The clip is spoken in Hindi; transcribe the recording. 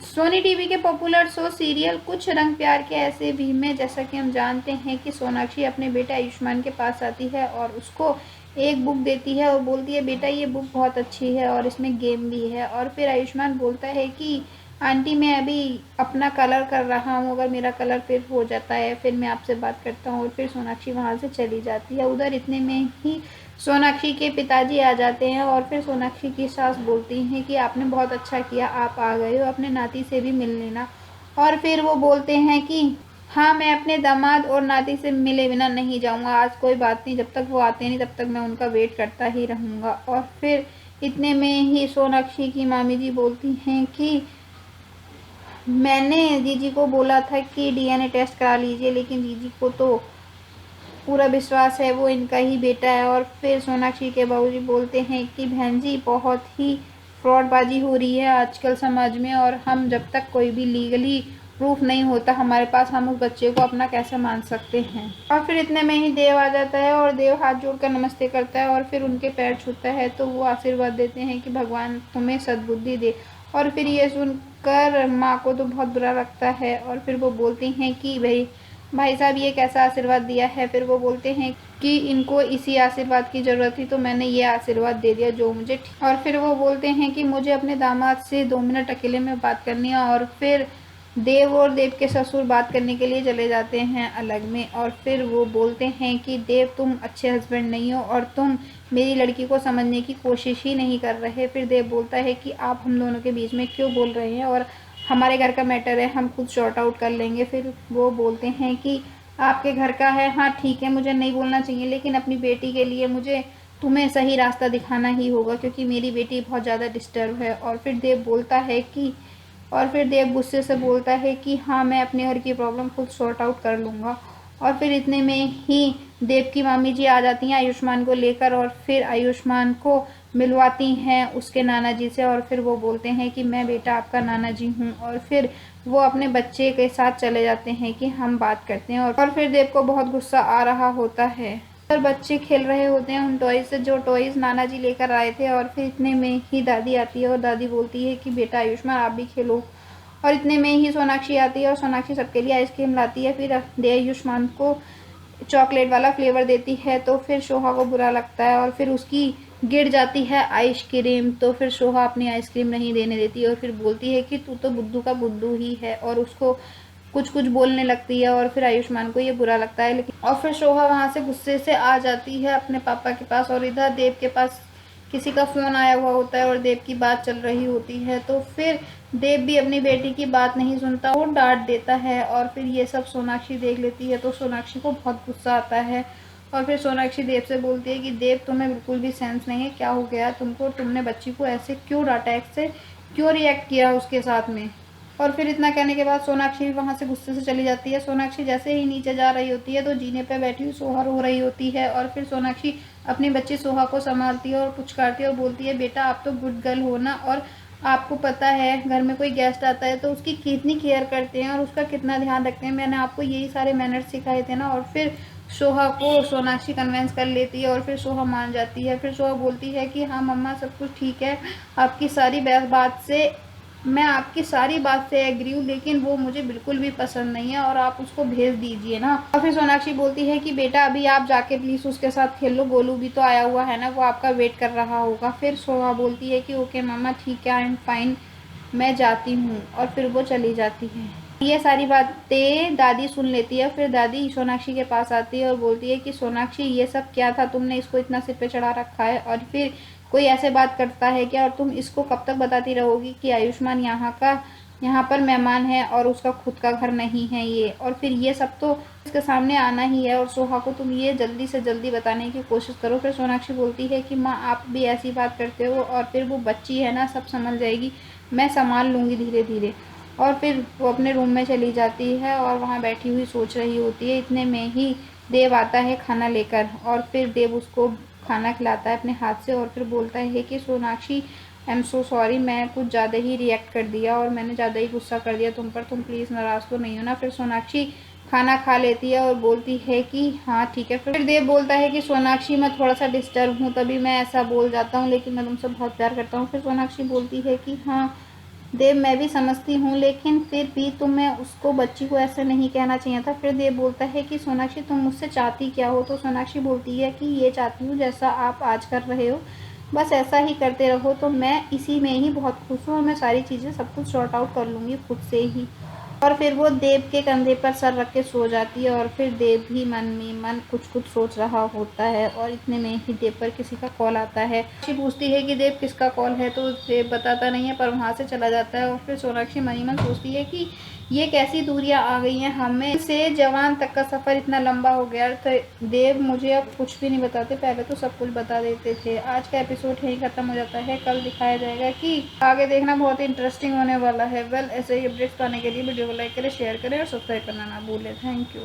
सोनी टीवी के पॉपुलर शो सीरियल कुछ रंग प्यार के ऐसे भी में जैसा कि हम जानते हैं कि सोनाक्षी अपने बेटे आयुष्मान के पास आती है और उसको एक बुक देती है और बोलती है बेटा ये बुक बहुत अच्छी है और इसमें गेम भी है। और फिर आयुष्मान बोलता है कि आंटी मैं अभी अपना कलर कर रहा हूँ, अगर मेरा कलर फिर हो जाता है फिर मैं आपसे बात करता हूँ। और फिर सोनाक्षी वहाँ से चली जाती है। उधर इतने में ही सोनाक्षी के पिताजी आ जाते हैं और फिर सोनाक्षी की सास बोलती हैं कि आपने बहुत अच्छा किया, आप आ गए हो, अपने नाती से भी मिल लेना। और फिर वो बोलते हैं कि हाँ मैं अपने दामाद और नाती से मिले बिना नहीं जाऊंगा, आज कोई बात नहीं, जब तक वो आते नहीं तब तक मैं उनका वेट करता ही रहूँगा। और फिर इतने में ही सोनाक्षी की मामी जी बोलती हैं कि मैंने जीजी को बोला था कि डीएनए टेस्ट करा लीजिए, लेकिन जीजी को तो पूरा विश्वास है वो इनका ही बेटा है। और फिर सोनाक्षी के बाबूजी बोलते हैं कि बहन जी बहुत ही फ्रॉडबाजी हो रही है आजकल समाज में, और हम जब तक कोई भी लीगली प्रूफ नहीं होता हमारे पास, हम उस बच्चे को अपना कैसे मान सकते हैं। और फिर इतने में ही देव आ जाता है और देव हाथ जोड़कर नमस्ते करता है और फिर उनके पैर छूता है, तो वो आशीर्वाद देते हैं कि भगवान तुम्हें सद्बुद्धि दे। और फिर ये सुनकर माँ को तो बहुत बुरा लगता है और फिर वो बोलती हैं कि भाई साहब ये कैसा आशीर्वाद दिया है। फिर वो बोलते हैं कि इनको इसी आशीर्वाद की ज़रूरत थी तो मैंने ये आशीर्वाद दे दिया जो मुझे। और फिर वो बोलते हैं कि मुझे अपने दामाद से 2 मिनट अकेले में बात करनी है। और फिर देव और देव के ससुर बात करने के लिए चले जाते हैं अलग में। और फिर वो बोलते हैं कि देव तुम अच्छे हस्बैंड नहीं हो और तुम मेरी लड़की को समझने की कोशिश ही नहीं कर रहे। फिर देव बोलता है कि आप हम दोनों के बीच में क्यों बोल रहे हैं, और हमारे घर का मैटर है, हम खुद शॉर्ट आउट कर लेंगे। फिर वो बोलते हैं कि आपके घर का है, हाँ ठीक है, मुझे नहीं बोलना चाहिए, लेकिन अपनी बेटी के लिए मुझे तुम्हें सही रास्ता दिखाना ही होगा क्योंकि मेरी बेटी बहुत ज़्यादा डिस्टर्ब है। और फिर देव बोलता है कि और फिर देव गुस्से से बोलता है कि हाँ मैं अपने घर की प्रॉब्लम खुद सॉर्ट आउट कर लूँगा। और फिर इतने में ही देव की मामी जी आ जाती हैं आयुष्मान को लेकर और फिर आयुष्मान को मिलवाती हैं उसके नाना जी से। और फिर वो बोलते हैं कि मैं बेटा आपका नाना जी हूँ। और फिर वो अपने बच्चे के साथ चले जाते हैं कि हम बात करते हैं। और फिर देव को बहुत गुस्सा आ रहा होता है और बच्चे खेल रहे होते हैं उन टॉयज से जो टॉयज नाना जी लेकर आए थे। और फिर इतने में ही दादी आती है और दादी बोलती है कि बेटा आयुष्मान आप भी खेलो। और इतने में ही सोनाक्षी आती है और सोनाक्षी सबके लिए आइसक्रीम लाती है। फिर दे आयुष्मान को चॉकलेट वाला फ्लेवर देती है तो फिर सोहा को बुरा लगता है और फिर उसकी गिर जाती है आइसक्रीम, तो फिर सोहा अपनी आइसक्रीम नहीं देने देती और फिर बोलती है कि तू तो बुद्धू का बुद्धू ही है, और उसको कुछ कुछ बोलने लगती है। और फिर आयुष्मान को ये बुरा लगता है, लेकिन और फिर सोहा वहाँ से गुस्से से आ जाती है अपने पापा के पास। और इधर देव के पास किसी का फ़ोन आया हुआ होता है और देव की बात चल रही होती है, तो फिर देव भी अपनी बेटी की बात नहीं सुनता और डांट देता है। और फिर ये सब सोनाक्षी देख लेती है तो सोनाक्षी को बहुत गुस्सा आता है। और फिर सोनाक्षी देव से बोलती है कि देव तुम्हें बिल्कुल भी सेंस नहीं है, क्या हो गया तुमको, तुमने बच्ची को ऐसे क्यों डांटा, ऐसे क्यों रिएक्ट किया उसके साथ में। और फिर इतना कहने के बाद सोनाक्षी भी वहाँ से गुस्से से चली जाती है। सोनाक्षी जैसे ही नीचे जा रही होती है तो जीने पे बैठी हुई सोहा रो रही होती है और फिर सोनाक्षी अपनी बच्ची सोहा को संभालती है और पुचकारती है और बोलती है बेटा आप तो गुड गर्ल हो ना, और आपको पता है घर में कोई गेस्ट आता है तो उसकी कितनी केयर करते हैं और उसका कितना ध्यान रखते हैं, मैंने आपको यही सारे मैनर्स सिखाए थे ना। और फिर सोहा को सोनाक्षी कन्वेंस कर लेती है और फिर सोहा मान जाती है। फिर सोहा बोलती है कि हाँ मम्मा सब कुछ ठीक है, आपकी सारी बात से मैं आपकी सारी बात से एग्री हूँ, लेकिन वो मुझे बिल्कुल भी पसंद नहीं है और आप उसको भेज दीजिए ना। और फिर सोनाक्षी बोलती है कि बेटा अभी आप जाके प्लीज़ उसके साथ खेल लो, गोलू भी तो आया हुआ है ना, वो आपका वेट कर रहा होगा। फिर सोहा बोलती है कि ओके मामा ठीक है, आई एम फाइन, मैं जाती हूँ। और फिर वो चली जाती है। ये सारी बातें दादी सुन लेती है। फिर दादी सोनाक्षी के पास आती है और बोलती है कि सोनाक्षी ये सब क्या था, तुमने इसको इतना सिर पे चढ़ा रखा है, और फिर कोई ऐसे बात करता है क्या, और तुम इसको कब तक बताती रहोगी कि आयुष्मान यहाँ पर मेहमान है और उसका खुद का घर नहीं है ये, और फिर ये सब तो इसके सामने आना ही है और सोहा को तुम ये जल्दी से जल्दी बताने की कोशिश करो। फिर सोनाक्षी बोलती है कि माँ आप भी ऐसी बात करते हो, और फिर वो बच्ची है ना, सब संभल जाएगी, मैं संभाल लूँगी धीरे धीरे। और फिर वो अपने रूम में चली जाती है और वहाँ बैठी हुई सोच रही होती है। इतने में ही देव आता है खाना लेकर और फिर देव उसको खाना खिलाता है अपने हाथ से और फिर बोलता है कि Sonakshi I am so sorry, मैं कुछ ज़्यादा ही रिएक्ट कर दिया और मैंने ज़्यादा ही गुस्सा कर दिया तुम पर, तुम प्लीज़ नाराज़ तो नहीं हो ना। फिर सोनाक्षी खाना खा लेती है और बोलती है कि हाँ ठीक है। फिर देव बोलता है कि सोनाक्षी मैं थोड़ा सा डिस्टर्ब हूँ तभी मैं ऐसा बोल जाता हूँ, लेकिन मैं तुमसे बहुत प्यार करता हूँ। फिर सोनाक्षी बोलती है कि हाँ देव मैं भी समझती हूँ, लेकिन फिर भी मैं उसको बच्ची को ऐसा नहीं कहना चाहिए था। फिर देव बोलता है कि सोनाक्षी तुम मुझसे चाहती क्या हो? तो सोनाक्षी बोलती है कि ये चाहती हूँ जैसा आप आज कर रहे हो, बस ऐसा ही करते रहो तो मैं इसी में ही बहुत खुश हूँ और मैं सारी चीज़ें सब कुछ सॉर्ट आउट कर लूँगी खुद से ही। और फिर वो देव के कंधे पर सर रख के सो जाती है और फिर देव भी मन में मन कुछ कुछ सोच रहा होता है। और इतने में ही देव पर किसी का कॉल आता है। सोनाक्षी पूछती है कि देव किसका कॉल है, तो देव बताता नहीं है पर वहाँ से चला जाता है। और फिर सोनाक्षी मन ही मन सोचती है कि ये कैसी दूरियां आ गई हैं, हमें से जवान तक का सफ़र इतना लंबा हो गया। तो देव मुझे अब कुछ भी नहीं बताते, पहले तो सब कुछ बता देते थे। आज का एपिसोड यहीं ख़त्म हो जाता है। कल दिखाया जाएगा कि आगे देखना बहुत इंटरेस्टिंग होने वाला है। वेल ऐसे ही अपडेट्स पाने के लिए वीडियो को लाइक करें, शेयर करें और सब्सक्राइब करना ना भूलें। Thank you.